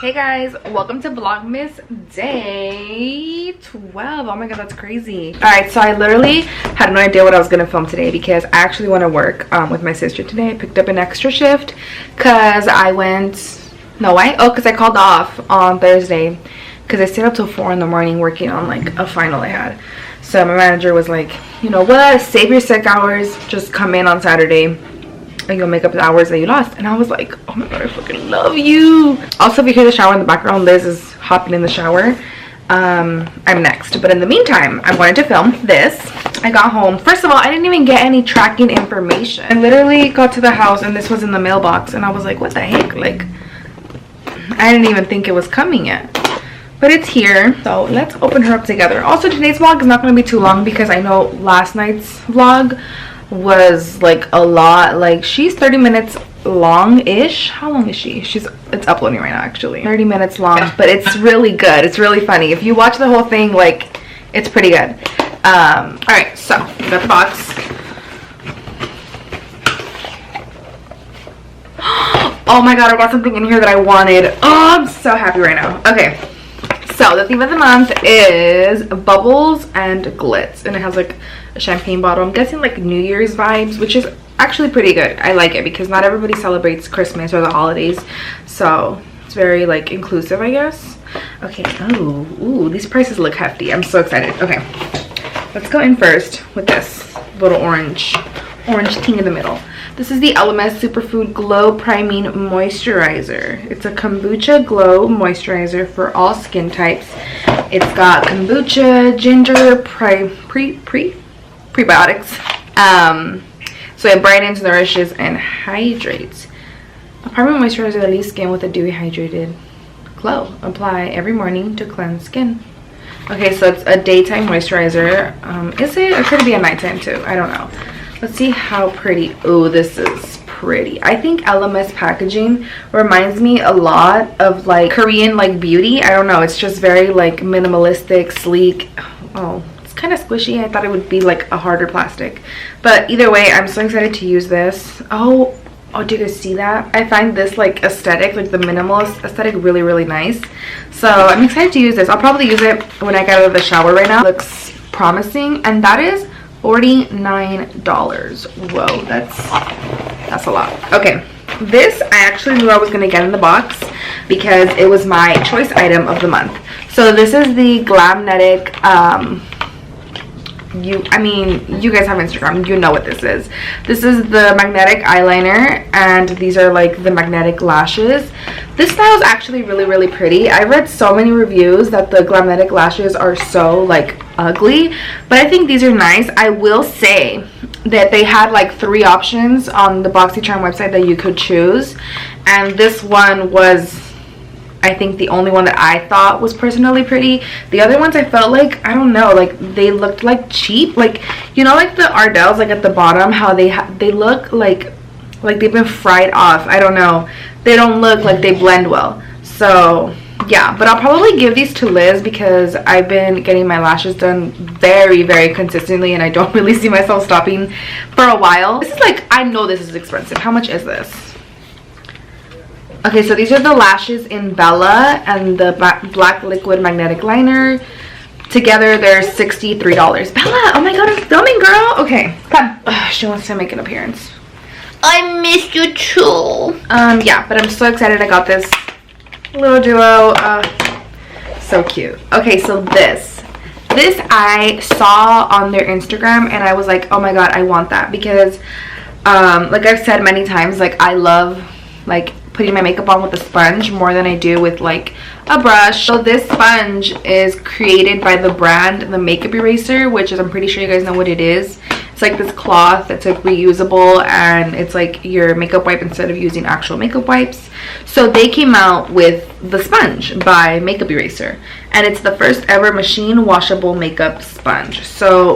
Hey guys, welcome to vlogmas day 12. Oh my god, that's crazy. All right, so I literally had no idea what I was gonna film today because I actually want to work with my sister today. I picked up an extra shift because I called off on Thursday because I stayed up till 4 in the morning working on like a final I had. So my manager was like, you know what, save your sick hours, just come in on Saturday and you'll make up the hours that you lost. And I was like, oh my god, I fucking love you. Also, if you hear the shower in the background, Liz is hopping in the shower. I'm next, but in the meantime I wanted to film this. I got home. First of all, I didn't even get any tracking information. I literally got to the house and this was in the mailbox and I was like, what the heck, like I didn't even think it was coming yet, but it's here. So let's open her up together. Also, today's vlog is not going to be too long because I know last night's vlog was like a lot. Like, she's 30 minutes long-ish. How long is she? It's uploading right now actually. 30 minutes long, but it's really good. It's really funny. If you watch the whole thing, like, it's pretty good. All right, so we got the box. Oh my god, I got something in here that I wanted. Oh, I'm so happy right now. Okay, so the theme of the month is bubbles and glitz, and it has like a champagne bottle. I'm guessing like New Year's vibes, which is actually pretty good. I like it because not everybody celebrates Christmas or the holidays, so it's very like inclusive, I guess. Okay. Oh, ooh, these prices look hefty. I'm so excited. Okay, let's go in first with this little orange thing in the middle. This is the LMS Superfood Glow Priming Moisturizer. It's a kombucha glow moisturizer for all skin types. It's got kombucha, ginger, prebiotics. So it brightens, nourishes, and hydrates. A priming moisturizer that leaves skin with a dewy, hydrated glow. Apply every morning to cleanse skin. Okay, so it's a daytime moisturizer. Is it? Or could it be a nighttime too? I don't know. Let's see how pretty. Oh, this is pretty. I think LMS packaging reminds me a lot of like Korean like beauty. I don't know. It's just very like minimalistic, sleek. Oh, it's kind of squishy. I thought it would be like a harder plastic. But either way, I'm so excited to use this. Oh, do you guys see that? I find this like aesthetic, like the minimalist aesthetic, really, really nice. So I'm excited to use this. I'll probably use it when I get out of the shower right now. It looks promising, and that is $49. Whoa, that's a lot. Okay, this I actually knew I was gonna get in the box because it was my choice item of the month. So this is the Glamnetic. You guys have Instagram, you know what this is. This is the magnetic eyeliner, and these are like the magnetic lashes. This style is actually really, really pretty. I read so many reviews that the Glamnetic lashes are so like ugly, but I think these are nice. I will say that they had like 3 options on the boxycharm website that you could choose, and this one was, I think, the only one that I thought was personally pretty. The other ones I felt like, I don't know, like they looked like cheap. Like, you know, like the Ardells, like at the bottom, how they look like they've been fried off. I don't know. They don't look like they blend well. So yeah, but I'll probably give these to Liz because I've been getting my lashes done very, very consistently and I don't really see myself stopping for a while. This is like, I know this is expensive. How much is this? Okay, so these are the lashes in Bella and the black liquid magnetic liner. Together they're $63. Bella, oh my god, I'm filming, girl. Okay, come. Ugh, she wants to make an appearance. I missed you too. Yeah, but I'm so excited I got this little duo. So cute. Okay, so this I saw on their Instagram and I was like, oh my god, I want that because like I've said many times, like I love like putting my makeup on with a sponge more than I do with like a brush. So this sponge is created by the brand The Makeup Eraser, which is, I'm pretty sure you guys know what it is. It's like this cloth that's like reusable and it's like your makeup wipe instead of using actual makeup wipes. So they came out with the sponge by Makeup Eraser, and it's the first ever machine washable makeup sponge. So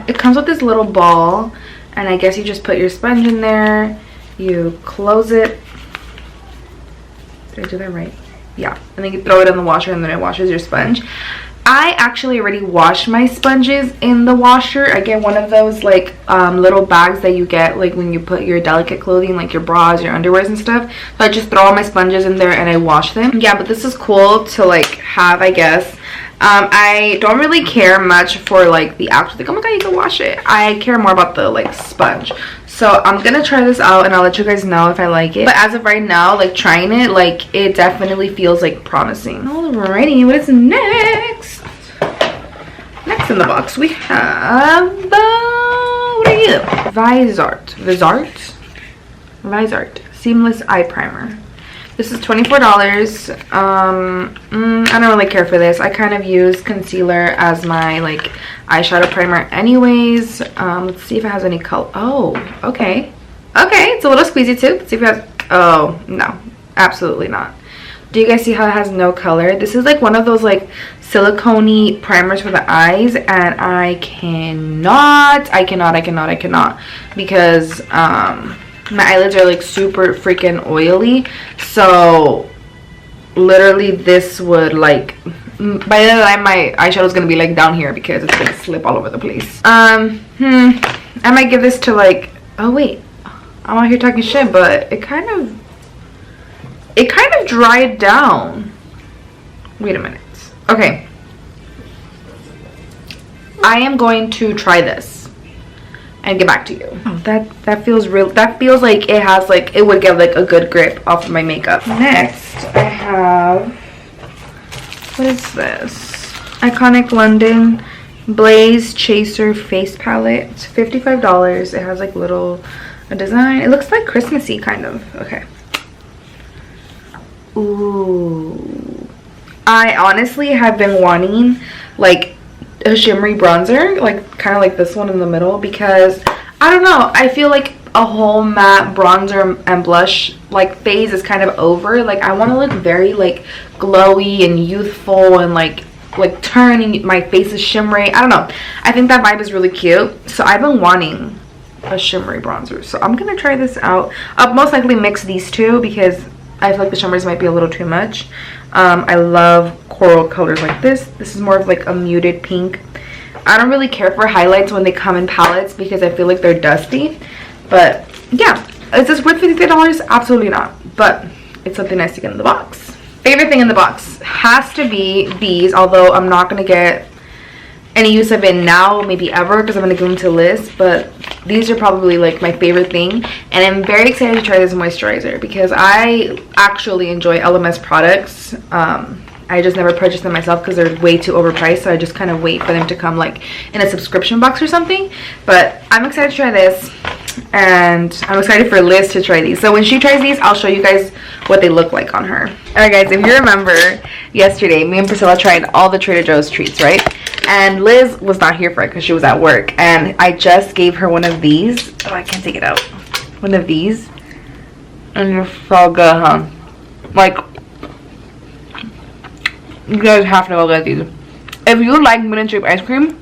it comes with this little ball, and I guess you just put your sponge in there, you close it. Did I do that right? Yeah, and then you throw it in the washer and then it washes your sponge. I actually already washed my sponges in the washer. I get one of those like little bags that you get like when you put your delicate clothing, like your bras, your underwears and stuff. So I just throw all my sponges in there and I wash them. Yeah, but this is cool to like have, I guess. I don't really care much for like the actual, like, oh my god, you can wash it. I care more about the like sponge. So I'm gonna try this out and I'll let you guys know if I like it. But as of right now, like trying it, like it definitely feels like promising. Alrighty, what is next? Next in the box we have what are you? Visart Seamless Eye Primer. This is $24. I don't really care for this. I kind of use concealer as my like eyeshadow primer anyways. Let's see if it has any color. Oh, okay. Okay, it's a little squeezy too. Let's see if it has, oh, no, absolutely not. Do you guys see how it has no color? This is like one of those like silicone-y primers for the eyes, and I cannot because my eyelids are like super freaking oily. So literally this would like, by the time my eyeshadow is gonna be like down here because it's gonna slip all over the place. I might give this to like, oh wait, I'm out here talking shit, but it kind of dried down. Wait a minute. Okay, I am going to try this and get back to you. Oh, that feels real. That feels like it has like, it would get like a good grip off of my makeup. Next I have, what is this? Iconic London Blaze Chaser Face Palette. It's $55. It has like a design. It looks like Christmassy kind of. Okay. Ooh, I honestly have been wanting like a shimmery bronzer, like kind of like this one in the middle, because I don't know, I feel like a whole matte bronzer and blush like phase is kind of over. Like I want to look very like glowy and youthful and like turning my face is shimmery. I don't know, I think that vibe is really cute, so I've been wanting a shimmery bronzer. So I'm gonna try this out. I'll most likely mix these two because I feel like the shimmers might be a little too much. I love coral colors like this. This is more of like a muted pink. I don't really care for highlights when they come in palettes because I feel like they're dusty. But yeah, is this worth $55? Absolutely not. But it's something nice to get in the box. Favorite thing in the box has to be these, although I'm not going to get any use of it now, maybe ever, because I'm going to give them to Liz. But these are probably like my favorite thing, and I'm very excited to try this moisturizer because I actually enjoy LMS products. I just never purchase them myself because they're way too overpriced, so I just kind of wait for them to come like in a subscription box or something. But I'm excited to try this, and I'm excited for Liz to try these. So when she tries these, I'll show you guys what they look like on her. Alright guys, if you remember yesterday, me and Priscilla tried all the Trader Joe's treats, right? And Liz was not here for it because she was at work, and I just gave her one of these. Oh, I can't take it out. One of these, and they're so good, huh? Like, you guys have to go get these. If you like mint and chip ice cream,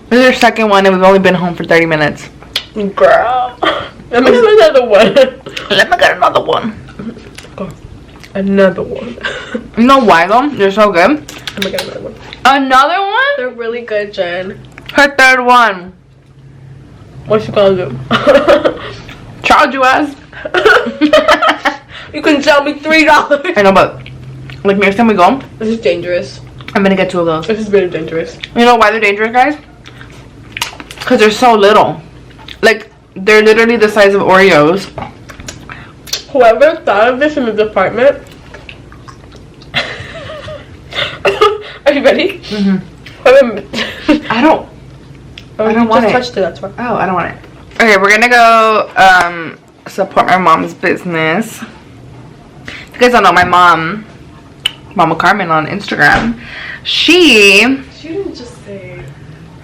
this is your second one, and we've only been home for 30 minutes. Girl, let me get another one. Let me get another one. Oh, another one. You know why though? They're so good. Let me get another one. Another one? They're really good, Jen. Her third one. What you gonna do? Charge you ass? You can tell me $3. I know, but like next time we go, this is dangerous. I'm gonna get two of those. This is really dangerous. You know why they're dangerous, guys? Because they're so little. Like, they're literally the size of Oreos. Whoever thought of this in the department. Are you ready? Mm-hmm. I don't want it. Just touched it, that's why. Oh, I don't want it. Okay, we're gonna go support my mom's business. If you guys don't know, my mom, Mama Carmen on Instagram, she didn't just say.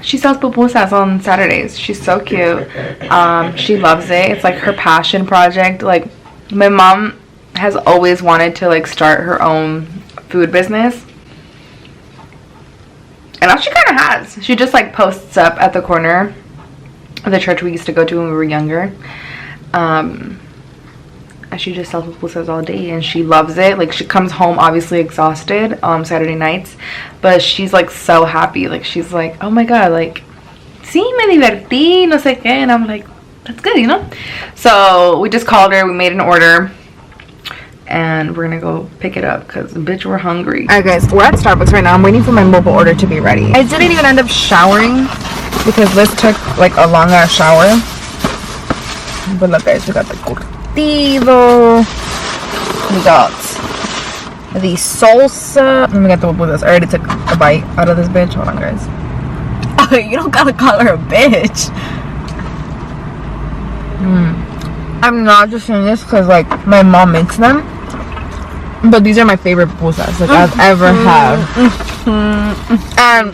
She sells pupusas on Saturdays. She's so cute. She loves it. It's like her passion project. Like, my mom has always wanted to like start her own food business. And now she kind of has. She just like posts up at the corner of the church we used to go to when we were younger. And and she just sells pupusas all day, and she loves it. Like, she comes home obviously exhausted Saturday nights, but she's like so happy. Like, she's like, oh my god, like, sí, me divertí, no sé qué. And I'm like, that's good, you know. So we just called her, we made an order, and we're gonna go pick it up because bitch, we're hungry. All right guys, we're at Starbucks right now. I'm waiting for my mobile order to be ready. I didn't even end up showering because Liz took like a long ass shower. But look guys, we got the curtido, we got the salsa, and we got the pupusas. I already took a bite out of this bitch. Hold on guys. Oh, you don't gotta call her a bitch. I'm not just saying this because like my mom makes them, but these are my favorite pupusas like I've ever had. And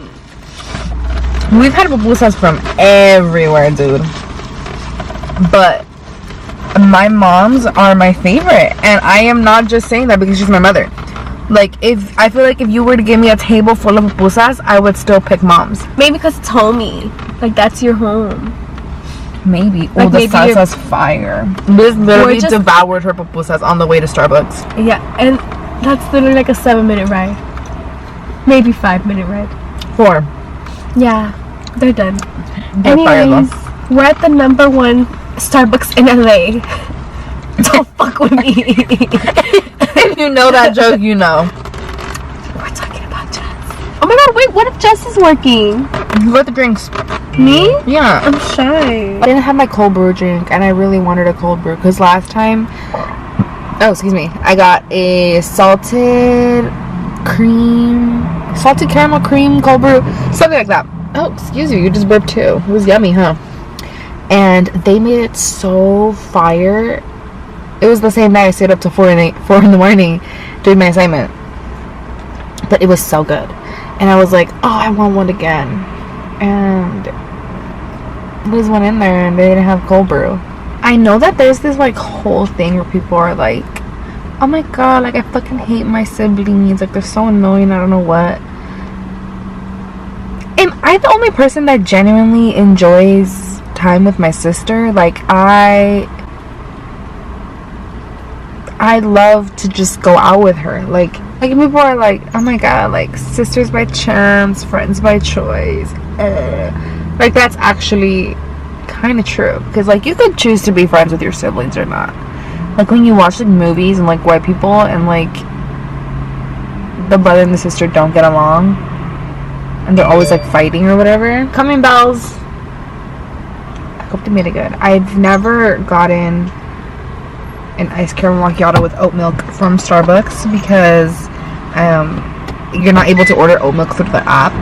we've had pupusas from everywhere, dude, but my mom's are my favorite. And I am not just saying that because she's my mother. Like, if I feel like if you were to give me a table full of pupusas, I would still pick mom's. Maybe because it's homey, like that's your home. Maybe. Like, oh, the salsa's fire. Liz literally devoured her pupusas on the way to Starbucks. Yeah, and that's literally like a 7-minute ride. Maybe 5-minute ride. 4. Yeah, they're done. They're Anyways, we're at the #1 Starbucks in LA. Don't fuck with me. If you know that joke, you know. We're talking about Jess. Oh my god, wait, what if Jess is working? You got the drinks. Me? Yeah. I'm shy. I didn't have my cold brew drink, and I really wanted a cold brew because last time, oh excuse me, I got a salted caramel cream cold brew, something like that. Oh, excuse you just burped too. It was yummy, huh? And they made it so fire. It was the same night I stayed up till 4 in the morning doing my assignment, but it was so good. And I was like, oh, I want one again. And Liz went in there and they didn't have cold brew. I know that there's this like whole thing where people are like, oh my god, like I fucking hate my siblings, like they're so annoying, I don't know what. Am I the only person that genuinely enjoys time with my sister? Like I love to just go out with her. Like people are like, oh my god, like sisters by chance, friends by choice. Like that's actually kind of true, because like you could choose to be friends with your siblings or not. Like when you watch like movies and like white people and like the brother and the sister don't get along and they're always like fighting or whatever. Coming bells. I hope they made it good. I've never gotten an iced caramel macchiato with oat milk from Starbucks because you're not able to order oat milk through the app.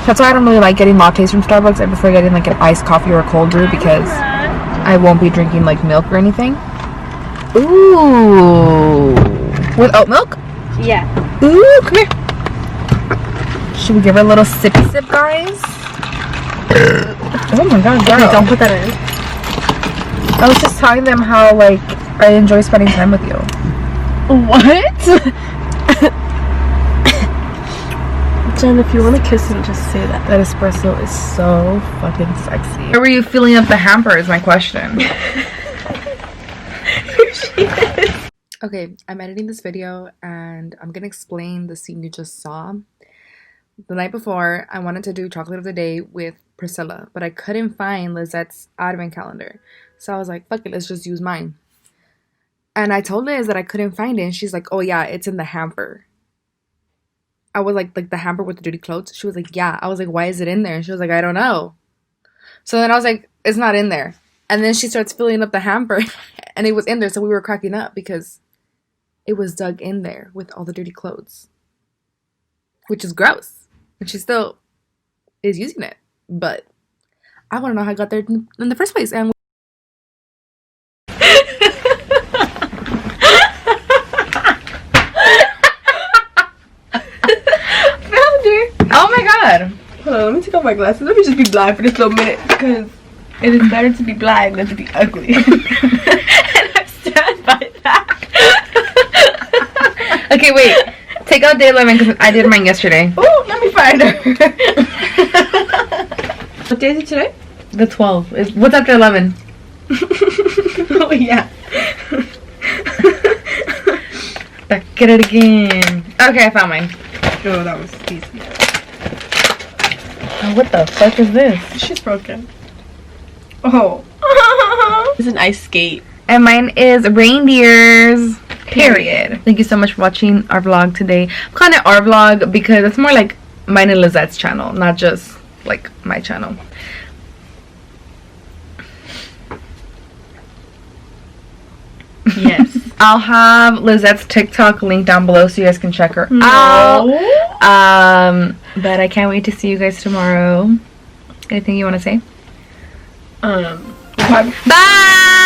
That's why I don't really like getting lattes from Starbucks. I prefer getting like an iced coffee or a cold brew because I won't be drinking like milk or anything. Ooh, with oat milk? Yeah. Ooh, come here. Should we give her a little sippy sip, guys? Oh my god, girl. Okay, don't put that in. I was just telling them how like I enjoy spending time with you. What? Jen, if you want to kiss him, just say that. That espresso is so fucking sexy. Where were you filling up the hamper is my question. Here she is. Okay, I'm editing this video and I'm gonna explain the scene you just saw. The night before, I wanted to do chocolate of the day with Priscilla, but I couldn't find Lizette's advent calendar. So I was like, fuck it, let's just use mine. And I told Liz that I couldn't find it, and she's like, oh yeah, it's in the hamper. I was like the hamper with the dirty clothes? She was like, yeah. I was like, why is it in there? And she was like, I don't know. So then I was like, it's not in there. And then she starts filling up the hamper, and it was in there, so we were cracking up because it was dug in there with all the dirty clothes. Which is gross. And she still is using it. But I want to know how I got there in the first place. And oh my god. Hold on, let me take off my glasses. Let me just be blind for this little minute because it is better to be blind than to be ugly. And I stand by that. Okay, wait. Take out day 11 because I did mine yesterday. Oh, let me find her. What day is it today? The 12th. What's after 11? Oh yeah. Back at it again. Okay, I found mine. Oh, that was easy. Oh, what the fuck is this? She's broken. Oh. It's an ice skate. And mine is reindeers. Period. Thank you so much for watching our vlog today. I'm calling it our vlog because it's more like mine and Lizette's channel, not just like my channel. Yes. I'll have Lizette's TikTok link down below so you guys can check her out. But I can't wait to see you guys tomorrow. Anything you want to say? Bye. Bye.